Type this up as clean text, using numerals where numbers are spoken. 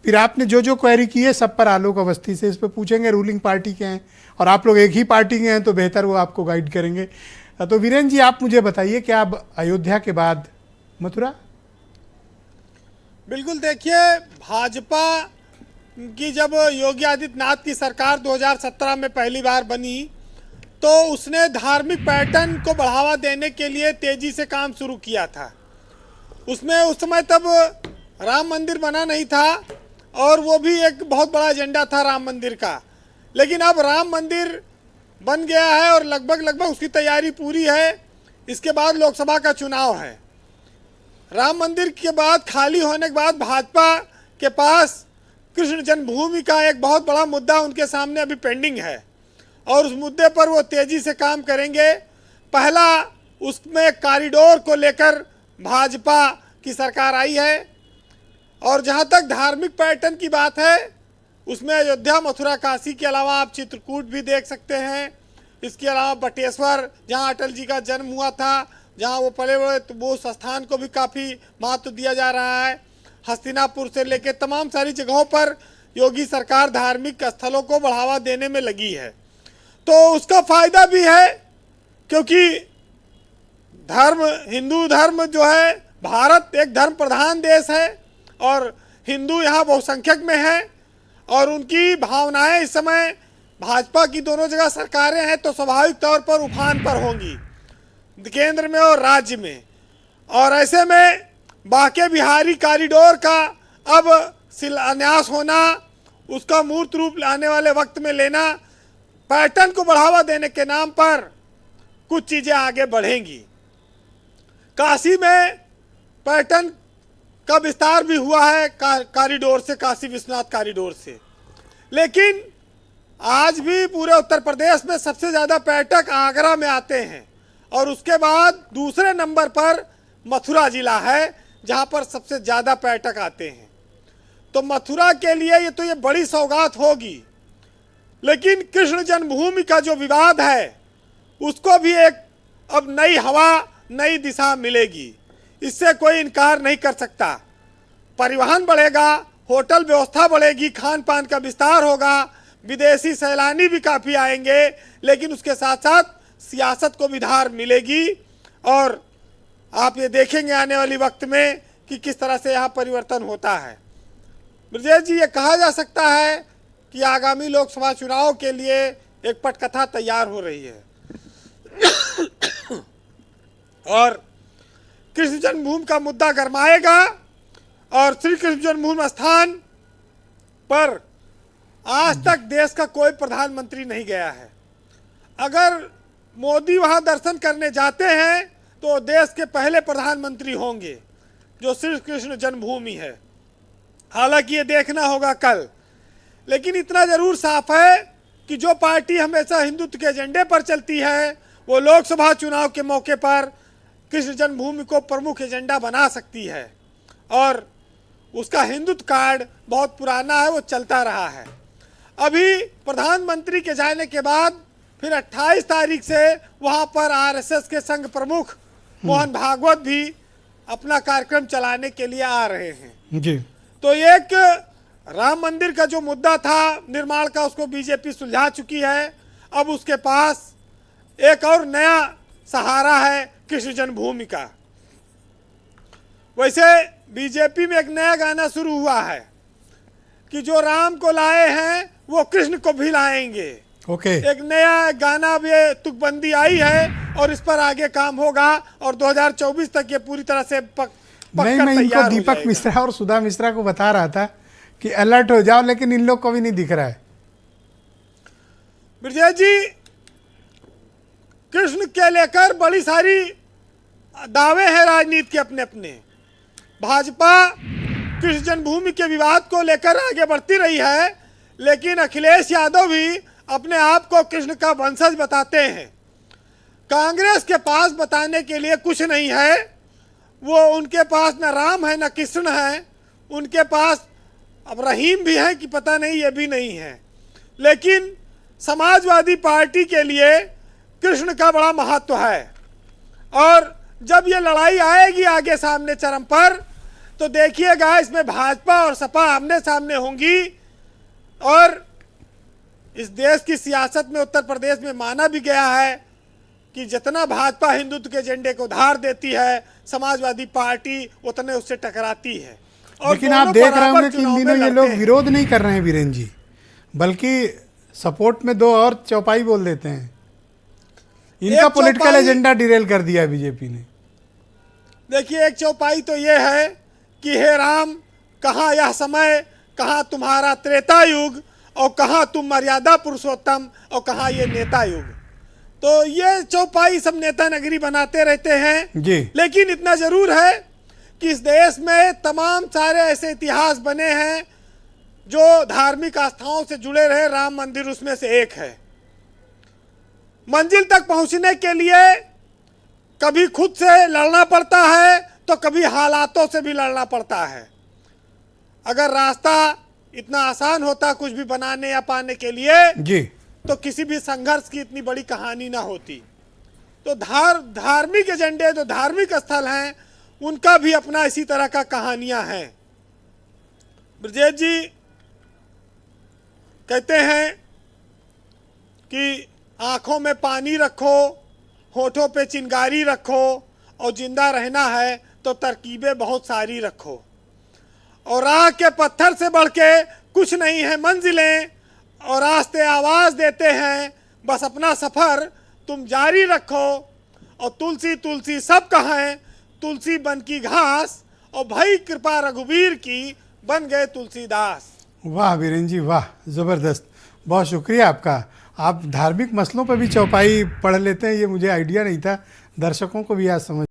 फिर आपने जो जो क्वेरी की है सब पर आलोक अवस्थी से इस पर पूछेंगे, रूलिंग पार्टी के हैं और आप लोग एक ही पार्टी के हैं तो बेहतर वो आपको गाइड करेंगे। तो वीरेंद्र जी आप मुझे बताइए कि अब अयोध्या के बाद मथुरा। बिल्कुल, देखिए भाजपा की जब योगी आदित्यनाथ की सरकार 2017 में पहली बार बनी तो उसने धार्मिक पर्यटन को बढ़ावा देने के लिए तेजी से काम शुरू किया था। उसमें उस समय तब राम मंदिर बना नहीं था और वो भी एक बहुत बड़ा एजेंडा था राम मंदिर का, लेकिन अब राम मंदिर बन गया है और लगभग उसकी तैयारी पूरी है। इसके बाद लोकसभा का चुनाव है। राम मंदिर के बाद खाली होने के बाद भाजपा के पास कृष्ण जन्मभूमि का एक बहुत बड़ा मुद्दा उनके सामने अभी पेंडिंग है और उस मुद्दे पर वो तेजी से काम करेंगे। पहला उसमें कॉरिडोर को लेकर भाजपा की सरकार आई है और जहाँ तक धार्मिक पर्यटन की बात है उसमें अयोध्या, मथुरा, काशी के अलावा आप चित्रकूट भी देख सकते हैं। इसके अलावा बटेश्वर जहाँ अटल जी का जन्म हुआ था, जहाँ वो पले बड़े, तो वो स्थान को भी काफ़ी महत्व दिया जा रहा है। हस्तिनापुर से लेकर तमाम सारी जगहों पर योगी सरकार धार्मिक स्थलों को बढ़ावा देने में लगी है। तो उसका फायदा भी है क्योंकि धर्म, हिंदू धर्म जो है, भारत एक धर्म प्रधान देश है और हिंदू यहाँ बहुसंख्यक में है और उनकी भावनाएं इस समय भाजपा की दोनों जगह सरकारें हैं तो स्वाभाविक तौर पर उफान पर होंगी केंद्र में और राज्य में। और ऐसे में बांके बिहारी कॉरिडोर का अब शिलान्यास होना, उसका मूर्त रूप लाने वाले वक्त में लेना, पर्यटन को बढ़ावा देने के नाम पर कुछ चीज़ें आगे बढ़ेंगी। काशी में पर्यटन का विस्तार भी हुआ है कॉरिडोर से, काशी विश्वनाथ कॉरिडोर से, लेकिन आज भी पूरे उत्तर प्रदेश में सबसे ज़्यादा पर्यटक आगरा में आते हैं और उसके बाद दूसरे नंबर पर मथुरा जिला है जहां पर सबसे ज़्यादा पर्यटक आते हैं। तो मथुरा के लिए ये बड़ी सौगात होगी। लेकिन कृष्ण जन्मभूमि का जो विवाद है उसको भी एक अब नई हवा, नई दिशा मिलेगी, इससे कोई इनकार नहीं कर सकता। परिवहन बढ़ेगा, होटल व्यवस्था बढ़ेगी, खान पान का विस्तार होगा, विदेशी सैलानी भी काफ़ी आएंगे, लेकिन उसके साथ साथ सियासत को भी धार मिलेगी और आप ये देखेंगे आने वाली वक्त में कि किस तरह से यहाँ परिवर्तन होता है। ब्रजेश जी, ये कहा जा सकता है कि आगामी लोकसभा चुनाव के लिए एक पटकथा तैयार हो रही है और कृष्ण जन्मभूमि का मुद्दा गरमाएगा और श्री कृष्ण जन्मभूमि स्थान पर आज तक देश का कोई प्रधानमंत्री नहीं गया है। अगर मोदी वहां दर्शन करने जाते हैं तो देश के पहले प्रधानमंत्री होंगे जो श्री कृष्ण जन्मभूमि है। हालांकि ये देखना होगा कल, लेकिन इतना जरूर साफ है कि जो पार्टी हमेशा हिंदुत्व के एजेंडे पर चलती है वो लोकसभा चुनाव के मौके पर कृष्ण जन्मभूमि को प्रमुख एजेंडा बना सकती है और उसका हिंदुत्व कार्ड बहुत पुराना है, वो चलता रहा है। अभी प्रधानमंत्री के जाने के बाद फिर 28 तारीख से वहां पर आरएसएस के संघ प्रमुख मोहन भागवत भी अपना कार्यक्रम चलाने के लिए आ रहे हैं जी। तो एक राम मंदिर का जो मुद्दा था निर्माण का, उसको बीजेपी सुलझा चुकी है। अब उसके पास एक और नया सहारा है कृष्ण जन्मभूमि का। वैसे बीजेपी में एक नया गाना शुरू हुआ है कि जो राम को लाए हैं वो कृष्ण को भी लाएंगे। ओके। एक नया गाना भी तुकबंदी आई है और इस पर आगे काम होगा और 2024 तक ये पूरी तरह से मैं इनको दीपक मिश्रा और सुधा मिश्रा को बता रहा था कि अलर्ट हो जाओ, लेकिन इन लोग को भी नहीं दिख रहा है। ब्रजेश जी, कृष्ण के लेकर बड़ी सारी दावे हैं राजनीति के अपने अपने। भाजपा कृष्ण जन्मभूमि के विवाद को लेकर आगे बढ़ती रही है, लेकिन अखिलेश यादव भी अपने आप को कृष्ण का वंशज बताते हैं। कांग्रेस के पास बताने के लिए कुछ नहीं है, वो उनके पास न राम है न कृष्ण है, उनके पास अब रहीम भी है कि पता नहीं, ये भी नहीं है। लेकिन समाजवादी पार्टी के लिए कृष्ण का बड़ा महत्व है और जब ये लड़ाई आएगी आगे सामने चरम पर तो देखिएगा इसमें भाजपा और सपा आमने सामने होंगी। और इस देश की सियासत में उत्तर प्रदेश में माना भी गया है कि जितना भाजपा हिंदुत्व के एजेंडे को धार देती है, समाजवादी पार्टी उतने उससे टकराती है। और लेकिन आप देख रहे होंगे कि इन दिनों ये लोग विरोध नहीं कर रहे हैं वीरेन जी, बल्कि सपोर्ट में दो और चौपाई बोल देते हैं। इनका पॉलिटिकल एजेंडा डिरेल कर दिया बीजेपी ने। देखिए, एक चौपाई तो ये है कि हे राम, कहाँ यह समय, कहाँ तुम्हारा त्रेता युग, और कहाँ तुम मर्यादा पुरुषोत्तम, और कहाँ ये नेता युग। तो ये चौपाई सब नेता नगरी बनाते रहते हैं जी। लेकिन इतना जरूर है कि इस देश में तमाम सारे ऐसे इतिहास बने हैं जो धार्मिक आस्थाओं से जुड़े रहे। राम मंदिर उसमें से एक है। मंजिल तक पहुंचने के लिए कभी खुद से लड़ना पड़ता है तो कभी हालातों से भी लड़ना पड़ता है। अगर रास्ता इतना आसान होता कुछ भी बनाने या पाने के लिए जी, तो किसी भी संघर्ष की इतनी बड़ी कहानी ना होती। तो धार्मिक एजेंडे जो धार्मिक स्थल हैं उनका भी अपना इसी तरह का कहानियां हैं। ब्रजेश जी कहते हैं कि आंखों में पानी रखो, होठों पे चिंगारी रखो, और जिंदा रहना है तो तरकीबें बहुत सारी रखो। और राह के पत्थर से बढ़ के कुछ नहीं है मंजिलें, और रास्ते आवाज देते हैं, बस अपना सफर तुम जारी रखो। और तुलसी तुलसी सब कहें, तुलसी बन की घास, और भाई कृपा रघुवीर की, बन गए तुलसीदास। वाह वीरेन जी वाह, ज़बरदस्त, बहुत शुक्रिया आपका। आप धार्मिक मसलों पर भी चौपाई पढ़ लेते हैं, ये मुझे आइडिया नहीं था। दर्शकों को भी आज समझ